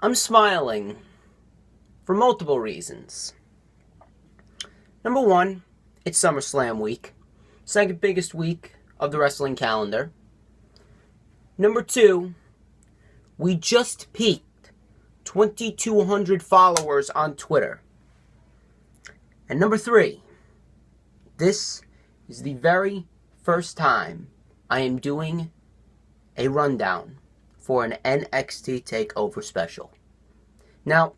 I'm smiling for multiple reasons. Number one, it's SummerSlam week. Second biggest week of the wrestling calendar. Number two, we just peaked 2,200 followers on Twitter. And number three, this is the very first time I am doing a rundown for an NXT TakeOver special. Now,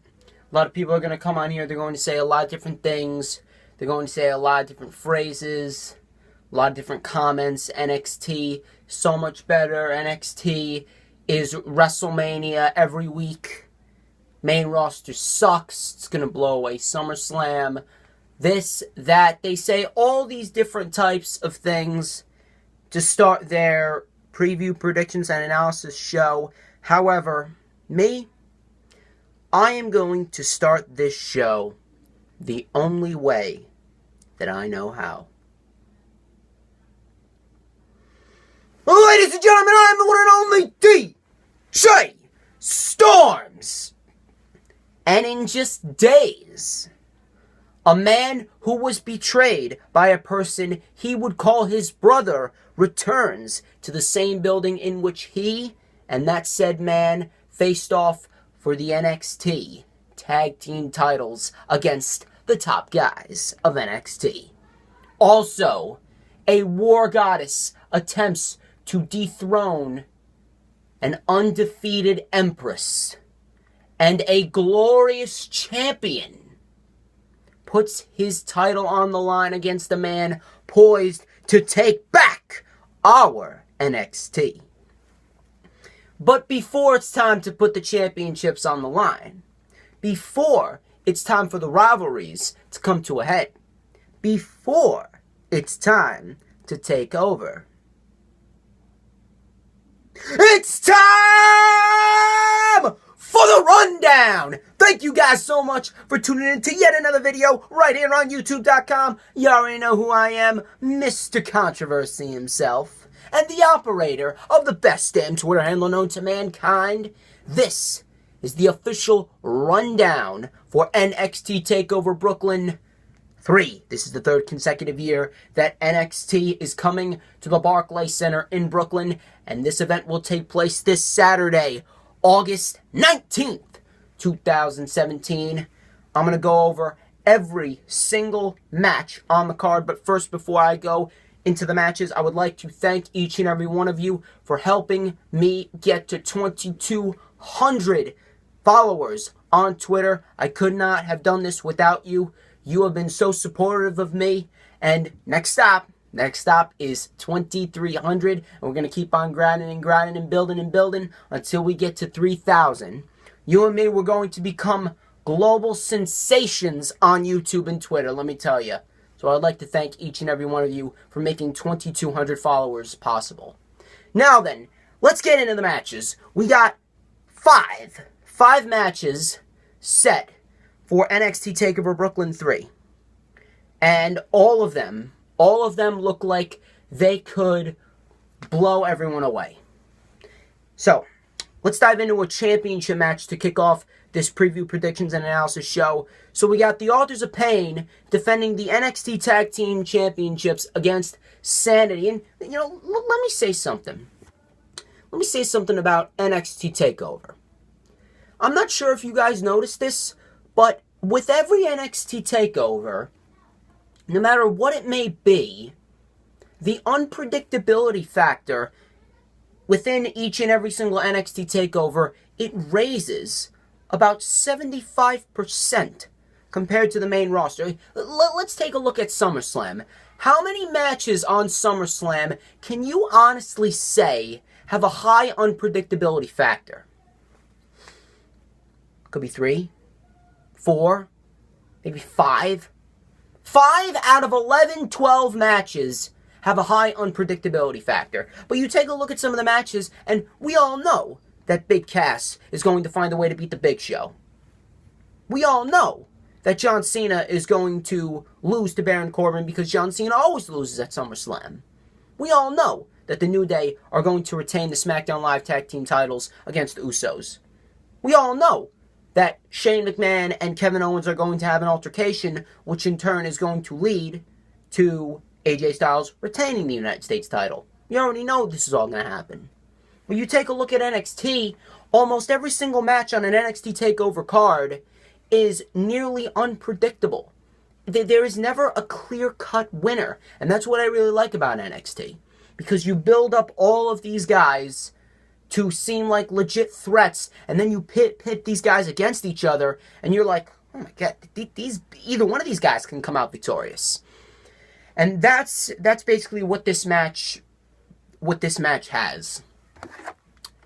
a lot of people are going to come on here, they're going to say a lot of different things, they're going to say a lot of different phrases, a lot of different comments. NXT, so much better. NXT is WrestleMania every week. Main roster sucks. It's going to blow away SummerSlam. This, that. They say all these different types of things to start their preview, predictions, and analysis show. However, I am going to start this show the only way that I know how. Ladies and gentlemen, I am the one and only DJ Storms. And in just days, a man who was betrayed by a person he would call his brother returns to the same building in which he and that said man faced off for the NXT tag team titles against the top guys of NXT. Also, a war goddess attempts to dethrone an undefeated empress, and a glorious champion puts his title on the line against a man poised to take back our NXT. But before it's time to put the championships on the line, before it's time for the rivalries to come to a head, before it's time to take over, it's time for the rundown! Thank you guys so much for tuning in to yet another video right here on YouTube.com. You already know who I am, Mr. Controversy himself, and the operator of the best damn Twitter handle known to mankind. This is the official rundown for NXT TakeOver Brooklyn 3. This is the third consecutive year that NXT is coming to the Barclay Center in Brooklyn, and this event will take place this Saturday, August 19th, 2017. I'm going to go over every single match on the card, but first, before I go into the matches, I would like to thank each and every one of you for helping me get to 2,200 followers on Twitter. I could not have done this without you. You have been so supportive of me. And next stop is 2,300. And we're going to keep on grinding and building until we get to 3,000. You and me, we're going to become global sensations on YouTube and Twitter, let me tell you. So I'd like to thank each and every one of you for making 2,200 followers possible. Now then, let's get into the matches. We got five matches set for NXT TakeOver Brooklyn 3. And all of them look like they could blow everyone away. So, let's dive into a championship match to kick off this preview, predictions, and analysis show. So we got the Authors of Pain defending the NXT Tag Team Championships against Sanity. And, you know, let me say something. Let me say something about NXT TakeOver. I'm not sure if you guys noticed this, but with every NXT TakeOver, no matter what it may be, the unpredictability factor within each and every single NXT TakeOver, it raises about 75% compared to the main roster. Let's take a look at SummerSlam. How many matches on SummerSlam can you honestly say have a high unpredictability factor? Could be 3, 4, maybe 5. 5 out of 11, 12 matches have a high unpredictability factor. But you take a look at some of the matches, and we all know that Big Cass is going to find a way to beat the Big Show. We all know that John Cena is going to lose to Baron Corbin because John Cena always loses at SummerSlam. We all know that the New Day are going to retain the SmackDown Live Tag Team titles against the Usos. We all know that Shane McMahon and Kevin Owens are going to have an altercation, which in turn is going to lead to AJ Styles retaining the United States title. You already know this is all going to happen. When you take a look at NXT, almost every single match on an NXT TakeOver card is nearly unpredictable. There is never a clear-cut winner, and that's what I really like about NXT. Because you build up all of these guys to seem like legit threats, and then you pit these guys against each other, and you're like, oh my god, either one of these guys can come out victorious. And that's basically what this match has.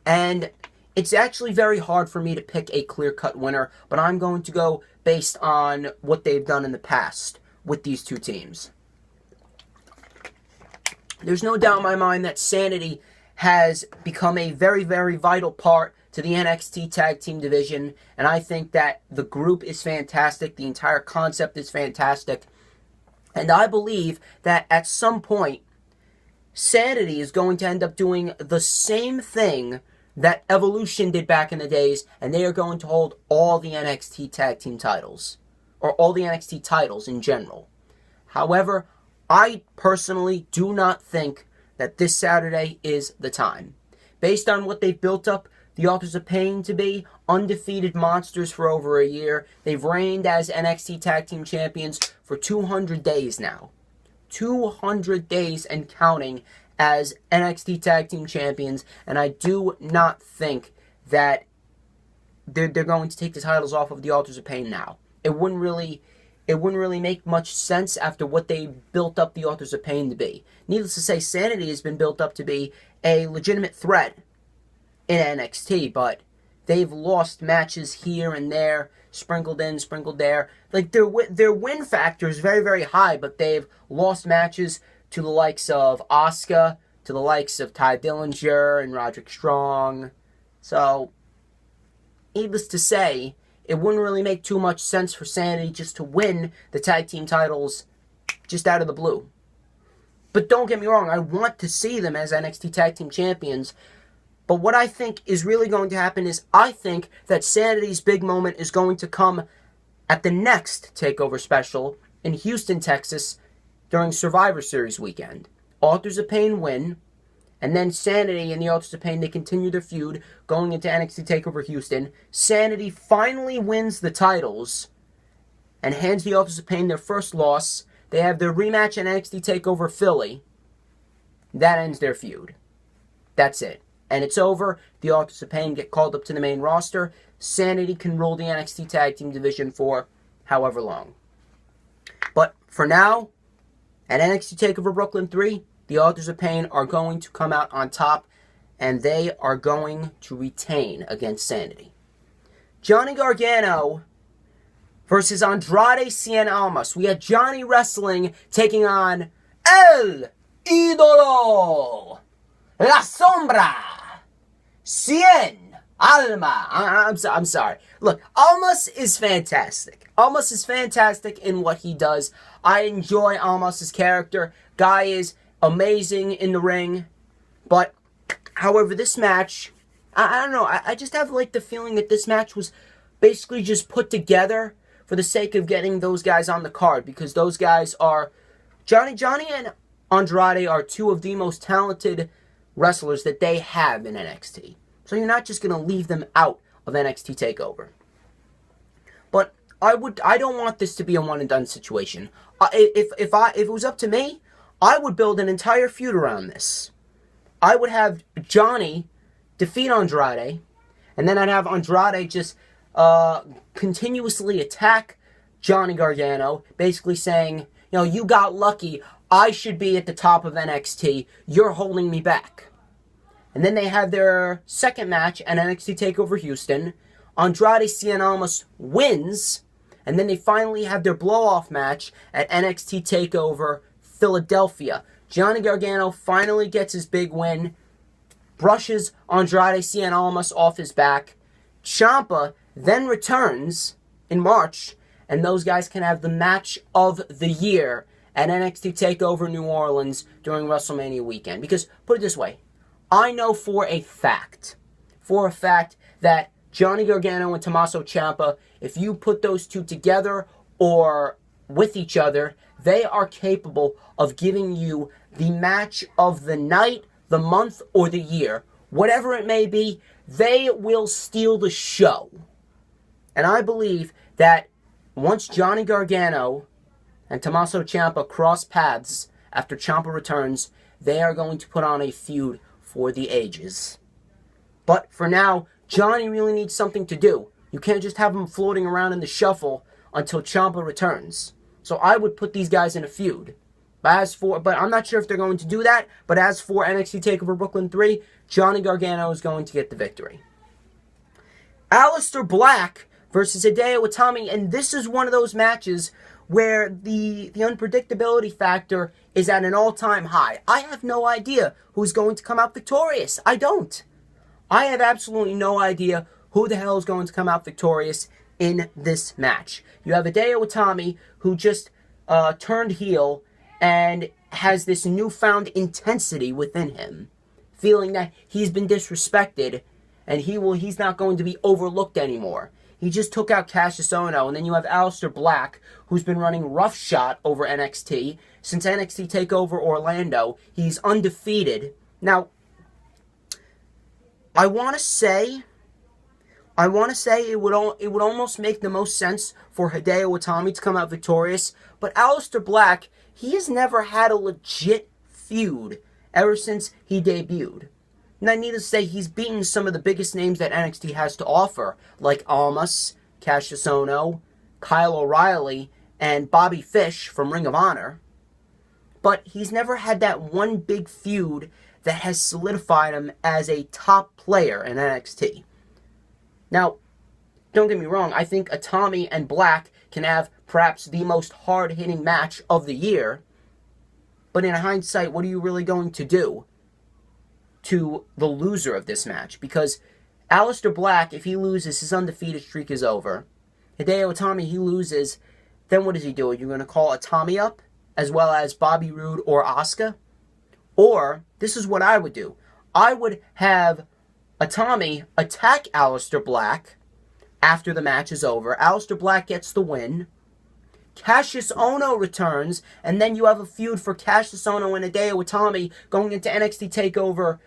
And it's actually very hard for me to pick a clear-cut winner, but I'm going to go based on what they've done in the past with these two teams. There's no doubt in my mind that Sanity has become a very, very vital part to the NXT Tag Team division, and I think that the group is fantastic, the entire concept is fantastic, and I believe that at some point, Sanity is going to end up doing the same thing that Evolution did back in the days, and they are going to hold all the NXT Tag Team titles, or all the NXT titles in general. However, I personally do not think that this Saturday is the time. Based on what they've built up the Authors of Pain to be, undefeated monsters for over a year, they've reigned as NXT Tag Team Champions for 200 days now. 200 days and counting as NXT Tag Team Champions, and I do not think that they're going to take the titles off of the Authors of Pain now. It wouldn't really make much sense after what they built up the Authors of Pain to be. Needless to say, Sanity has been built up to be a legitimate threat in NXT, but they've lost matches here and there, sprinkled in, sprinkled there. Like, their win factor is very, very high, but they've lost matches to the likes of Asuka, to the likes of Ty Dillinger and Roderick Strong. So, needless to say, it wouldn't really make too much sense for Sanity just to win the tag team titles just out of the blue. But don't get me wrong, I want to see them as NXT Tag Team Champions. But what I think is really going to happen is I think that Sanity's big moment is going to come at the next TakeOver special in Houston, Texas, during Survivor Series weekend. Authors of Pain win, and then Sanity and the Authors of Pain, they continue their feud going into NXT TakeOver Houston. Sanity finally wins the titles and hands the Authors of Pain their first loss. They have their rematch in NXT TakeOver Philly. That ends their feud. That's it. And it's over. The Authors of Pain get called up to the main roster. Sanity can rule the NXT Tag Team division for however long. But for now, at NXT TakeOver Brooklyn 3, the Authors of Pain are going to come out on top, and they are going to retain against Sanity. Johnny Gargano versus Andrade Cien Almas. We had Johnny Wrestling taking on El Ídolo, La Sombra, Cien Alma. I'm sorry. Look, Almas is fantastic. Almas is fantastic in what he does. I enjoy Almas' character. Guy is amazing in the ring. But, however, this match, I don't know. I just have like the feeling that this match was basically just put together for the sake of getting those guys on the card. Because those guys are, Johnny and Andrade are two of the most talented wrestlers that they have in NXT. So you're not just going to leave them out of NXT TakeOver. But I don't want this to be a one and done situation. If it was up to me, I would build an entire feud around this. I would have Johnny defeat Andrade, and then I'd have Andrade just continuously attack Johnny Gargano, basically saying, you know, you got lucky. I should be at the top of NXT. You're holding me back. And then they have their second match at NXT TakeOver Houston. Andrade Cien Almas wins. And then they finally have their blow-off match at NXT TakeOver Philadelphia. Johnny Gargano finally gets his big win. Brushes Andrade Cien Almas off his back. Ciampa then returns in March. And those guys can have the match of the year at NXT TakeOver New Orleans during WrestleMania weekend. Because, put it this way, I know for a fact that Johnny Gargano and Tommaso Ciampa, if you put those two together or with each other, they are capable of giving you the match of the night, the month, or the year. Whatever it may be, they will steal the show. And I believe that once Johnny Gargano and Tommaso Ciampa cross paths after Ciampa returns, they are going to put on a feud for the ages. But for now, Johnny really needs something to do. You can't just have him floating around in the shuffle until Ciampa returns. So I would put these guys in a feud. But I'm not sure if they're going to do that. But as for NXT TakeOver Brooklyn 3, Johnny Gargano is going to get the victory. Aleister Black versus Hideo Itami, and this is one of those matches where the unpredictability factor is at an all-time high. I have no idea who's going to come out victorious. I don't. I have absolutely no idea who the hell is going to come out victorious in this match. You have Hideo Itami, who just turned heel and has this newfound intensity within him, feeling that he's been disrespected and he's not going to be overlooked anymore. He just took out Cassius Ohno, and then you have Aleister Black, who's been running roughshod over NXT since NXT TakeOver Orlando. He's undefeated. Now, I want to say it would almost make the most sense for Hideo Itami to come out victorious, but Aleister Black, he has never had a legit feud ever since he debuted. Now, needless to say, he's beaten some of the biggest names that NXT has to offer, like Almas, Cassius Ohno, Kyle O'Reilly, and Bobby Fish from Ring of Honor. But he's never had that one big feud that has solidified him as a top player in NXT. Now, don't get me wrong, I think Itami and Black can have perhaps the most hard-hitting match of the year, but in hindsight, what are you really going to do to the loser of this match? Because Aleister Black, if he loses, his undefeated streak is over. Hideo Itami, he loses, then what does he do? Are you going to call Itami up, as well as Bobby Roode or Asuka? Or, this is what I would do. I would have Itami attack Aleister Black after the match is over. Aleister Black gets the win. Cassius Ohno returns, and then you have a feud for Cassius Ohno and Hideo Itami going into NXT TakeOver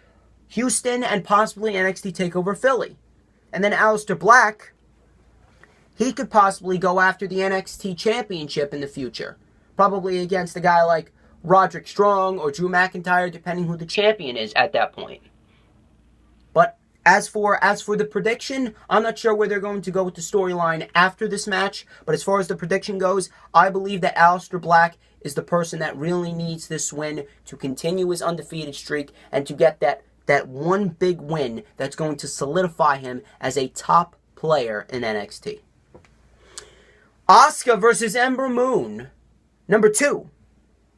Houston and possibly NXT TakeOver Philly. And then Aleister Black, he could possibly go after the NXT Championship in the future. Probably against a guy like Roderick Strong or Drew McIntyre, depending who the champion is at that point. But as for the prediction, I'm not sure where they're going to go with the storyline after this match. But as far as the prediction goes, I believe that Aleister Black is the person that really needs this win to continue his undefeated streak and to get that one big win that's going to solidify him as a top player in NXT. Asuka versus Ember Moon, number 2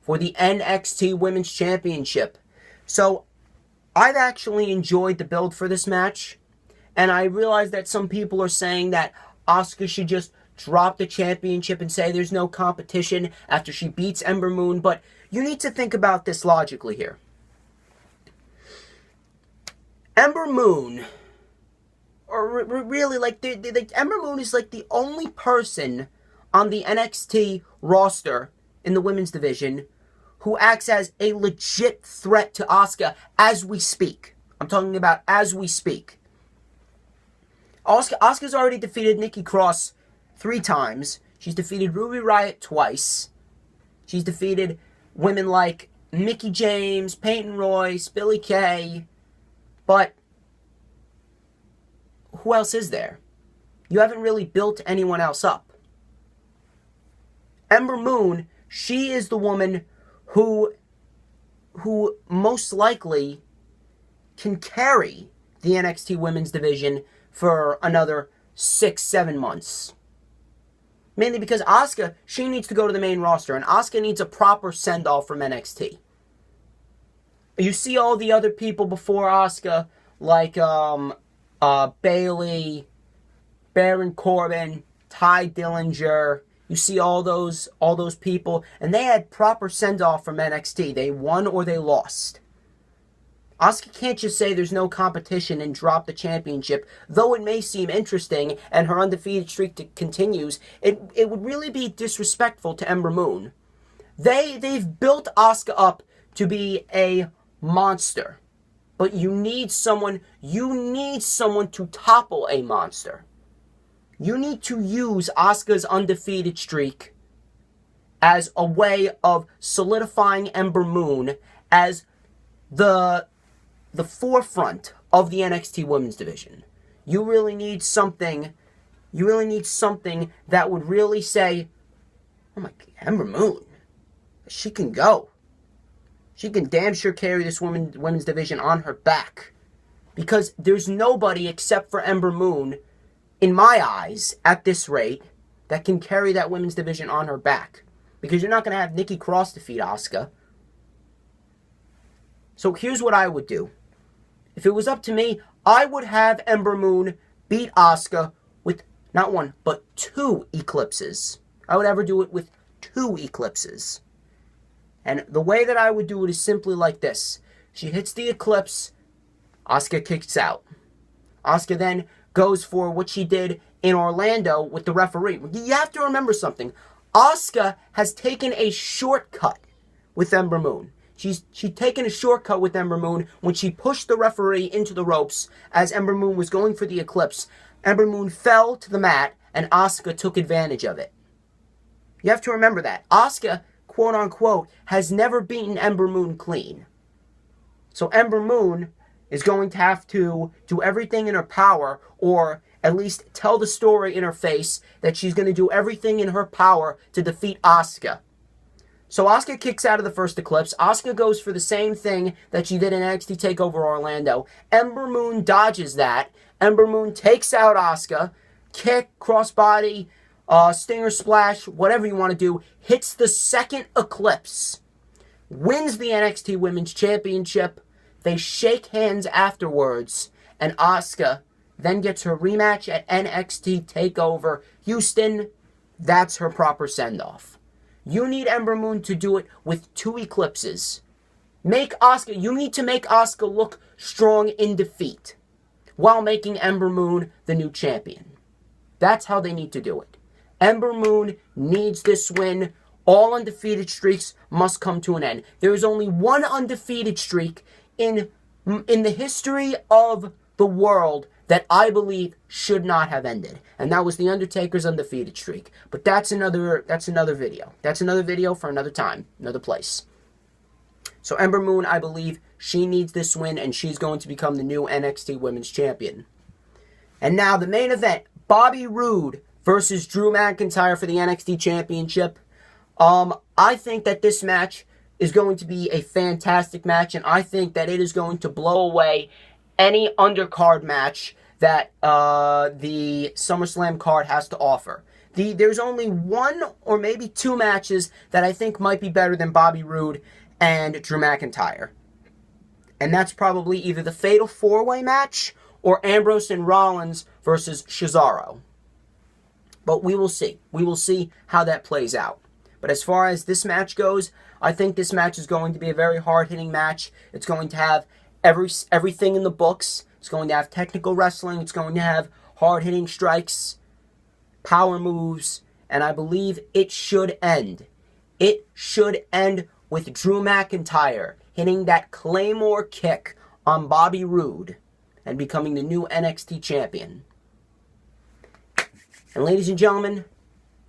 for the NXT Women's Championship. So, I've actually enjoyed the build for this match, and I realize that some people are saying that Asuka should just drop the championship and say there's no competition after she beats Ember Moon, but you need to think about this logically here. Ember Moon, or really, Ember Moon is like the only person on the NXT roster in the women's division who acts as a legit threat to Asuka as we speak. I'm talking about as we speak. Asuka's already defeated Nikki Cross 3 times. She's defeated Ruby Riott twice. She's defeated women like Mickie James, Peyton Royce, Billie Kay. But who else is there? You haven't really built anyone else up. Ember Moon, she is the woman who most likely can carry the NXT Women's Division for another 6-7 months. Mainly because Asuka, she needs to go to the main roster, and Asuka needs a proper send-off from NXT. You see all the other people before Asuka, like Bayley, Baron Corbin, Ty Dillinger. You see all those people, and they had proper send-off from NXT. They won or they lost. Asuka can't just say there's no competition and drop the championship. Though it may seem interesting and her undefeated streak continues, it would really be disrespectful to Ember Moon. They've built Asuka up to be a monster. But you need someone to topple a monster. You need to use Asuka's undefeated streak as a way of solidifying Ember Moon as the forefront of the NXT Women's Division. You really need something that would really say, oh my God, Ember Moon, she can go. She can damn sure carry this women's division on her back. Because there's nobody except for Ember Moon, in my eyes, at this rate, that can carry that women's division on her back. Because you're not going to have Nikki Cross defeat Asuka. So here's what I would do. If it was up to me, I would have Ember Moon beat Asuka with not one, but 2 eclipses. I would ever do it with 2 eclipses. And the way that I would do it is simply like this. She hits the eclipse, Asuka kicks out. Asuka then goes for what she did in Orlando with the referee. You have to remember something. Asuka has taken a shortcut with Ember Moon. She's taken a shortcut with Ember Moon when she pushed the referee into the ropes as Ember Moon was going for the eclipse. Ember Moon fell to the mat and Asuka took advantage of it. You have to remember that. Asuka, quote-unquote, has never beaten Ember Moon clean. So Ember Moon is going to have to do everything in her power, or at least tell the story in her face that she's going to do everything in her power to defeat Asuka. So Asuka kicks out of the first eclipse. Asuka goes for the same thing that she did in NXT TakeOver Orlando. Ember Moon dodges that. Ember Moon takes out Asuka. Kick, crossbody, stinger splash, whatever you want to do. Hits the second eclipse. Wins the NXT Women's Championship. They shake hands afterwards. And Asuka then gets her rematch at NXT TakeOver Houston. That's her proper send-off. You need Ember Moon to do it with 2 eclipses. You need to make Asuka look strong in defeat while making Ember Moon the new champion. That's how they need to do it. Ember Moon needs this win. All undefeated streaks must come to an end. There is only one undefeated streak in the history of the world that I believe should not have ended. And that was The Undertaker's undefeated streak. But that's another video. That's another video for another time, another place. So Ember Moon, I believe, she needs this win, and she's going to become the new NXT Women's Champion. And now the main event, Bobby Roode versus Drew McIntyre for the NXT Championship. I think that this match is going to be a fantastic match, and I think that it is going to blow away any undercard match that the SummerSlam card has to offer. There's only 1 or maybe 2 matches that I think might be better than Bobby Roode and Drew McIntyre. And that's probably either the Fatal 4-Way match or Ambrose and Rollins versus Cesaro. But we will see. We will see how that plays out. But as far as this match goes, I think this match is going to be a very hard-hitting match. It's going to have everything in the books. It's going to have technical wrestling. It's going to have hard-hitting strikes, power moves, and I believe it should end. It should end with Drew McIntyre hitting that Claymore kick on Bobby Roode and becoming the new NXT champion. And ladies and gentlemen,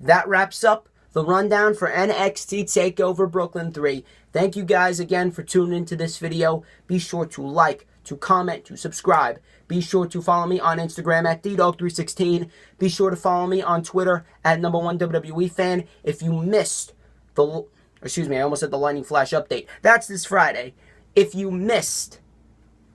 that wraps up the rundown for NXT TakeOver Brooklyn 3. Thank you guys again for tuning into this video. Be sure to like, to comment, to subscribe. Be sure to follow me on Instagram at DDog316. Be sure to follow me on Twitter at #1 WWE fan. If you missed I almost said the Lightning Flash update. That's this Friday. If you missed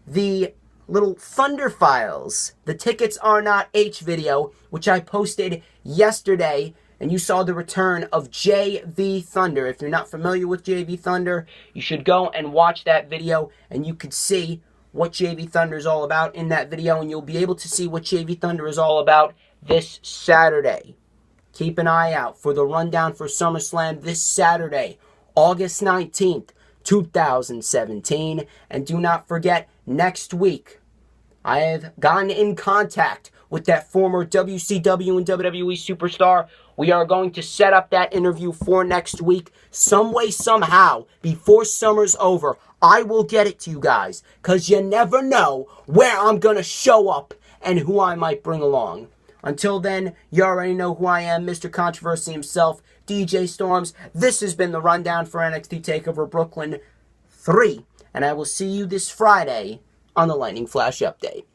the little Thunder Files, the Tickets Are Not H video, which I posted yesterday, and you saw the return of JV Thunder. If you're not familiar with JV Thunder, you should go and watch that video, and you could see what JV Thunder is all about in that video, and you'll be able to see what JV Thunder is all about this Saturday. Keep an eye out for the rundown for SummerSlam this Saturday, August 19th, 2017. And do not forget, next week, I have gotten in contact with that former WCW and WWE superstar. We are going to set up that interview for next week. Some way, somehow, before summer's over, I will get it to you guys. Because you never know where I'm going to show up and who I might bring along. Until then, you already know who I am, Mr. Controversy himself, DJ Storms. This has been the rundown for NXT TakeOver Brooklyn 3. And I will see you this Friday on the Lightning Flash Update.